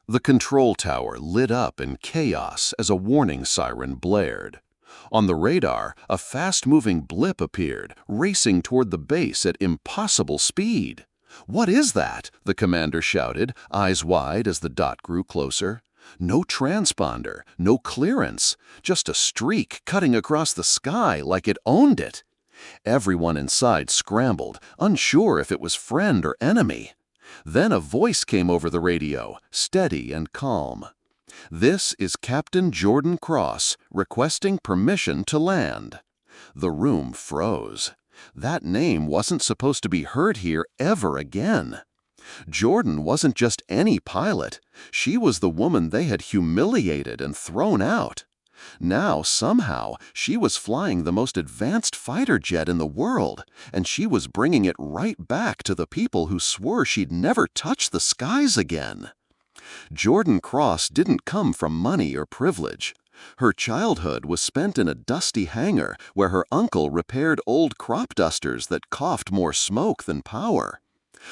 The control tower lit up in chaos as a warning siren blared. On the radar, a fast-moving blip appeared, racing toward the base at impossible speed. "What is that?" the commander shouted, eyes wide as the dot grew closer. No transponder, no clearance, just a streak cutting across the sky like it owned it. Everyone inside scrambled, unsure if it was friend or enemy. Then a voice came over the radio, steady and calm. "This is Captain Jordan Cross, requesting permission to land." The room froze. That name wasn't supposed to be heard here ever again. Jordan wasn't just any pilot. She was the woman they had humiliated and thrown out. Now, somehow, she was flying the most advanced fighter jet in the world, and she was bringing it right back to the people who swore she'd never touch the skies again. Jordan Cross didn't come from money or privilege. Her childhood was spent in a dusty hangar where her uncle repaired old crop dusters that coughed more smoke than power.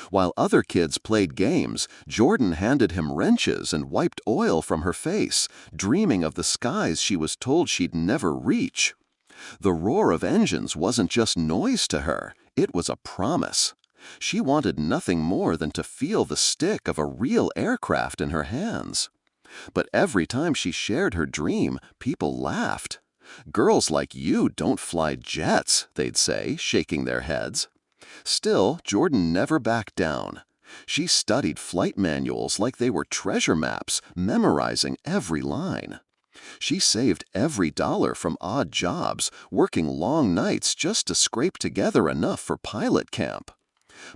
While other kids played games, Jordan handed him wrenches and wiped oil from her face, dreaming of the skies she was told she'd never reach. The roar of engines wasn't just noise to her, it was a promise. She wanted nothing more than to feel the stick of a real aircraft in her hands. But every time she shared her dream, people laughed. "Girls like you don't fly jets," they'd say, shaking their heads. Still, Jordan never backed down. She studied flight manuals like they were treasure maps, memorizing every line. She saved every dollar from odd jobs, working long nights just to scrape together enough for pilot camp.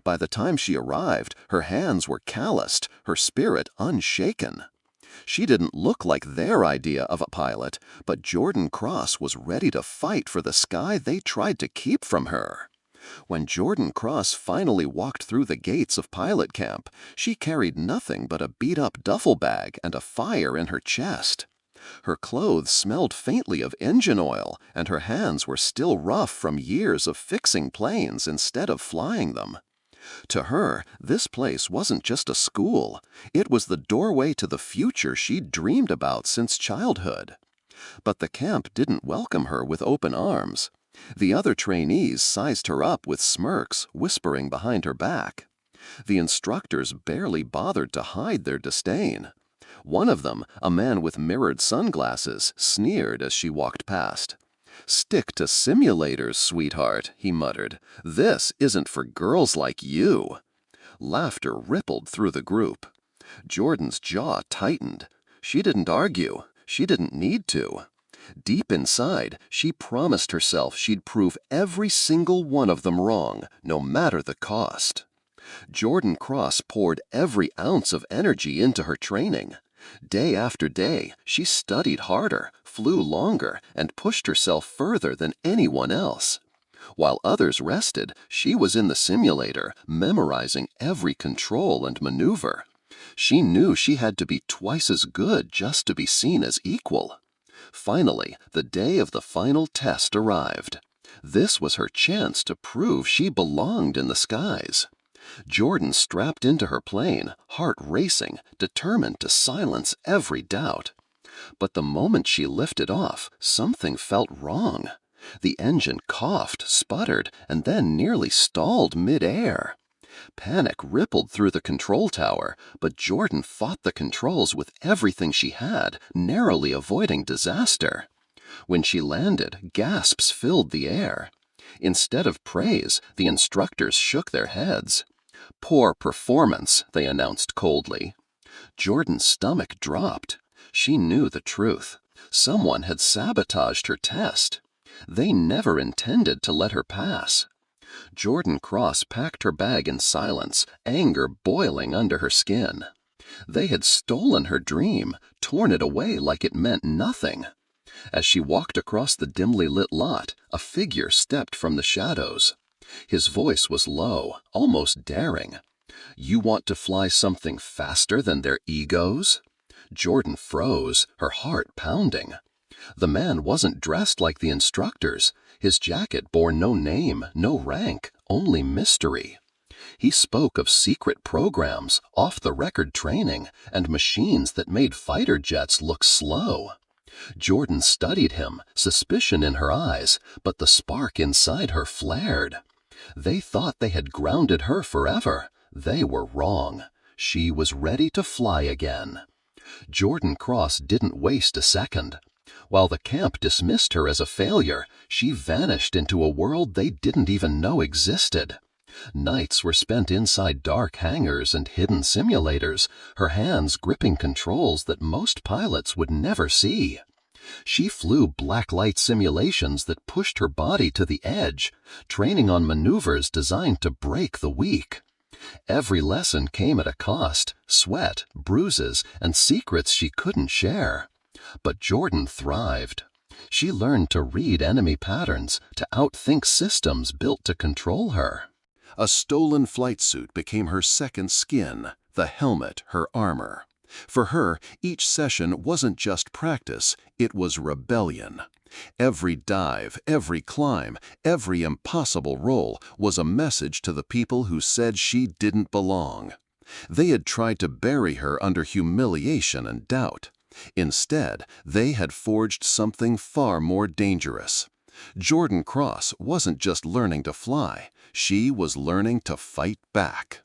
By the time she arrived, her hands were calloused, her spirit unshaken. She didn't look like their idea of a pilot, but Jordan Cross was ready to fight for the sky they tried to keep from her. When Jordan Cross finally walked through the gates of pilot camp, she carried nothing but a beat-up duffel bag and a fire in her chest. Her clothes smelled faintly of engine oil, and her hands were still rough from years of fixing planes instead of flying them. To her, this place wasn't just a school. It was the doorway to the future she'd dreamed about since childhood. But the camp didn't welcome her with open arms. The other trainees sized her up with smirks, whispering behind her back. The instructors barely bothered to hide their disdain. One of them, a man with mirrored sunglasses, sneered as she walked past. "Stick to simulators, sweetheart," he muttered. "This isn't for girls like you." Laughter rippled through the group. Jordan's jaw tightened. She didn't argue. She didn't need to. Deep inside, she promised herself she'd prove every single one of them wrong, no matter the cost. Jordan Cross poured every ounce of energy into her training. Day after day, she studied harder, flew longer, and pushed herself further than anyone else. While others rested, she was in the simulator, memorizing every control and maneuver. She knew she had to be twice as good just to be seen as equal. Finally, the day of the final test arrived. This was her chance to prove she belonged in the skies. Jordan strapped into her plane, heart racing, determined to silence every doubt. But the moment she lifted off, something felt wrong. The engine coughed, sputtered, and then nearly stalled mid-air. Panic rippled through the control tower, but Jordan fought the controls with everything she had, narrowly avoiding disaster. When she landed, gasps filled the air. Instead of praise, the instructors shook their heads. "Poor performance," they announced coldly. Jordan's stomach dropped. She knew the truth. Someone had sabotaged her test. They never intended to let her pass. Jordan Cross packed her bag in silence, anger boiling under her skin. They had stolen her dream, torn it away like it meant nothing. As she walked across the dimly lit lot, a figure stepped from the shadows. His voice was low, almost daring. "You want to fly something faster than their egos?" Jordan froze, her heart pounding. The man wasn't dressed like the instructors. His jacket bore no name, no rank, only mystery. He spoke of secret programs, off-the-record training, and machines that made fighter jets look slow. Jordan studied him, suspicion in her eyes, but the spark inside her flared. They thought they had grounded her forever. They were wrong. She was ready to fly again. Jordan Cross didn't waste a second. While the camp dismissed her as a failure, she vanished into a world they didn't even know existed. Nights were spent inside dark hangars and hidden simulators, her hands gripping controls that most pilots would never see. She flew blacklight simulations that pushed her body to the edge, training on maneuvers designed to break the weak. Every lesson came at a cost: sweat, bruises, and secrets she couldn't share. But Jordan thrived. She learned to read enemy patterns, to outthink systems built to control her. A stolen flight suit became her second skin, the helmet her armor. For her, each session wasn't just practice, it was rebellion. Every dive, every climb, every impossible roll was a message to the people who said she didn't belong. They had tried to bury her under humiliation and doubt. Instead, they had forged something far more dangerous. Jordan Cross wasn't just learning to fly, she was learning to fight back.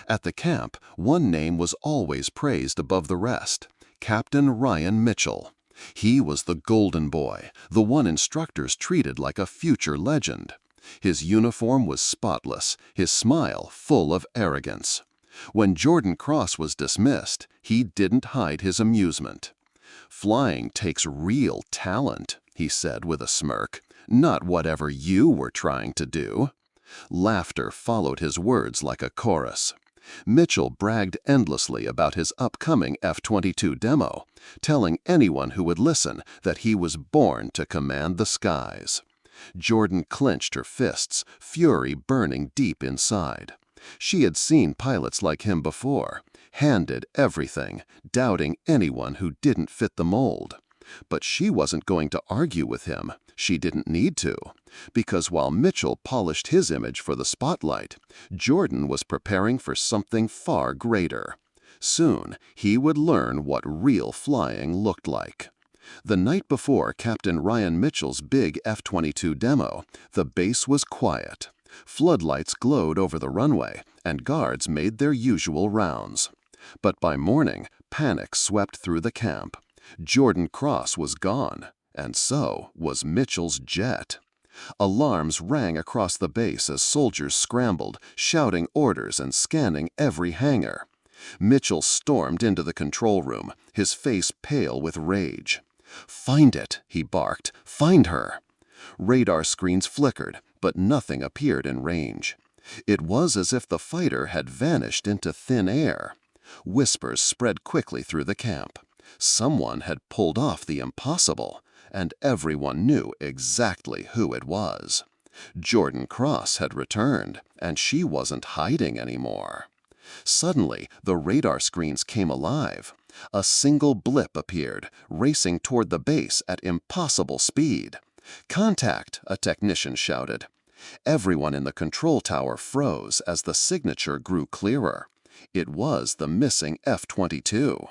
At the camp, one name was always praised above the rest: Captain Ryan Mitchell. He was the golden boy, the one instructors treated like a future legend. His uniform was spotless, his smile full of arrogance. When Jordan Cross was dismissed, he didn't hide his amusement. "Flying takes real talent," he said with a smirk, "not whatever you were trying to do." Laughter followed his words like a chorus. Mitchell bragged endlessly about his upcoming F-22 demo, telling anyone who would listen that he was born to command the skies. Jordan clenched her fists, fury burning deep inside. She had seen pilots like him before, handed everything, doubting anyone who didn't fit the mold. But she wasn't going to argue with him. She didn't need to, because while Mitchell polished his image for the spotlight, Jordan was preparing for something far greater. Soon, he would learn what real flying looked like. The night before Captain Ryan Mitchell's big F-22 demo, the base was quiet. Floodlights glowed over the runway, and guards made their usual rounds. But by morning, panic swept through the camp. Jordan Cross was gone, and so was Mitchell's jet. Alarms rang across the base as soldiers scrambled, shouting orders and scanning every hangar. Mitchell stormed into the control room, his face pale with rage. "Find it," he barked. "Find her." Radar screens flickered, but nothing appeared in range. It was as if the fighter had vanished into thin air. Whispers spread quickly through the camp. Someone had pulled off the impossible, and everyone knew exactly who it was. Jordan Cross had returned, and she wasn't hiding anymore. Suddenly, the radar screens came alive. A single blip appeared, racing toward the base at impossible speed. "Contact!" a technician shouted. Everyone in the control tower froze as the signature grew clearer. It was the missing F-22.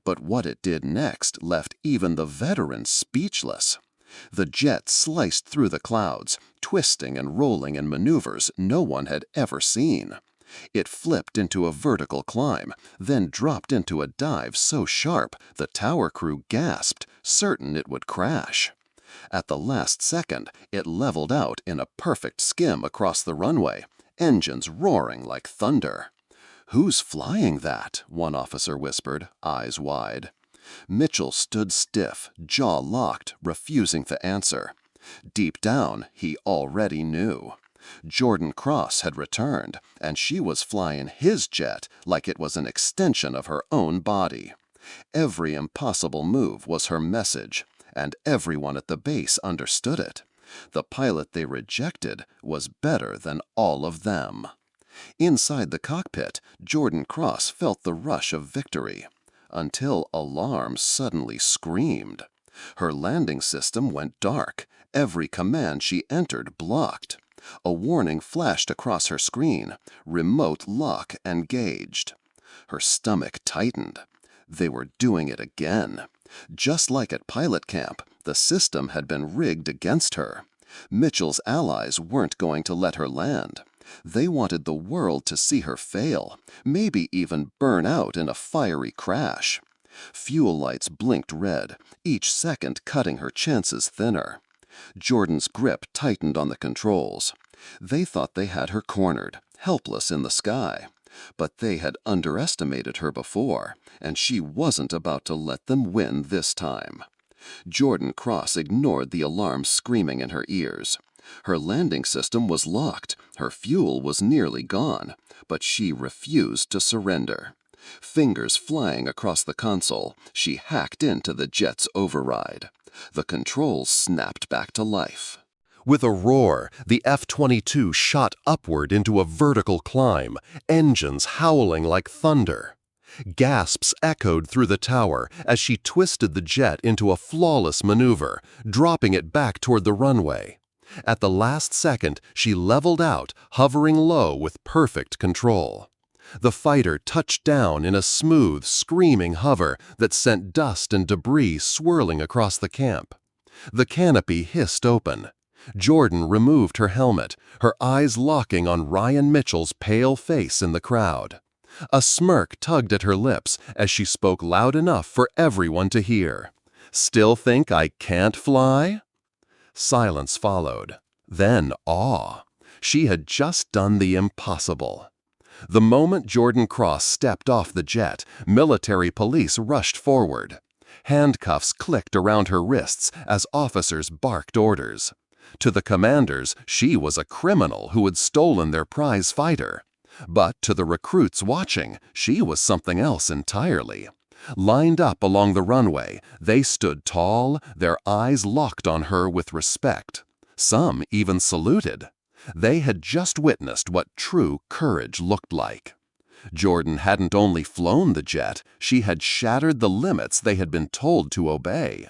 But what it did next left even the veterans speechless. The jet sliced through the clouds, twisting and rolling in maneuvers no one had ever seen. It flipped into a vertical climb, then dropped into a dive so sharp the tower crew gasped, certain it would crash. At the last second, it leveled out in a perfect skim across the runway, engines roaring like thunder. "Who's flying that?" one officer whispered, eyes wide. Mitchell stood stiff, jaw locked, refusing to answer. Deep down, he already knew. Jordan Cross had returned, and she was flying his jet like it was an extension of her own body. Every impossible move was her message, and everyone at the base understood it. The pilot they rejected was better than all of them. Inside the cockpit, Jordan Cross felt the rush of victory, until alarm suddenly screamed. Her landing system went dark, every command she entered blocked. A warning flashed across her screen: remote lock engaged. Her stomach tightened. They were doing it again. Just like at pilot camp, the system had been rigged against her. Mitchell's allies weren't going to let her land. They wanted the world to see her fail, maybe even burn out in a fiery crash. Fuel lights blinked red, each second cutting her chances thinner. Jordan's grip tightened on the controls. They thought they had her cornered, helpless in the sky. But they had underestimated her before, and she wasn't about to let them win this time. Jordan Cross ignored the alarm screaming in her ears. Her landing system was locked, her fuel was nearly gone, but she refused to surrender. Fingers flying across the console, she hacked into the jet's override. The controls snapped back to life. With a roar, the F-22 shot upward into a vertical climb, engines howling like thunder. Gasps echoed through the tower as she twisted the jet into a flawless maneuver, dropping it back toward the runway. At the last second, she leveled out, hovering low with perfect control. The fighter touched down in a smooth, screaming hover that sent dust and debris swirling across the camp. The canopy hissed open. Jordan removed her helmet, her eyes locking on Ryan Mitchell's pale face in the crowd. A smirk tugged at her lips as she spoke loud enough for everyone to hear. "Still think I can't fly?" Silence followed. Then awe. She had just done the impossible. The moment Jordan Cross stepped off the jet, military police rushed forward. Handcuffs clicked around her wrists as officers barked orders. To the commanders, she was a criminal who had stolen their prize fighter. But to the recruits watching, she was something else entirely. Lined up along the runway, they stood tall, their eyes locked on her with respect. Some even saluted. They had just witnessed what true courage looked like. Jordan hadn't only flown the jet, she had shattered the limits they had been told to obey.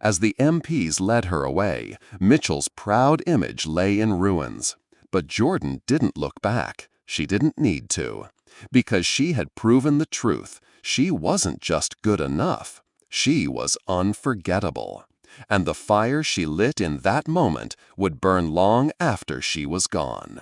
As the MPs led her away, Mitchell's proud image lay in ruins. But Jordan didn't look back. She didn't need to. Because she had proven the truth. She wasn't just good enough. She was unforgettable. And the fire she lit in that moment would burn long after she was gone.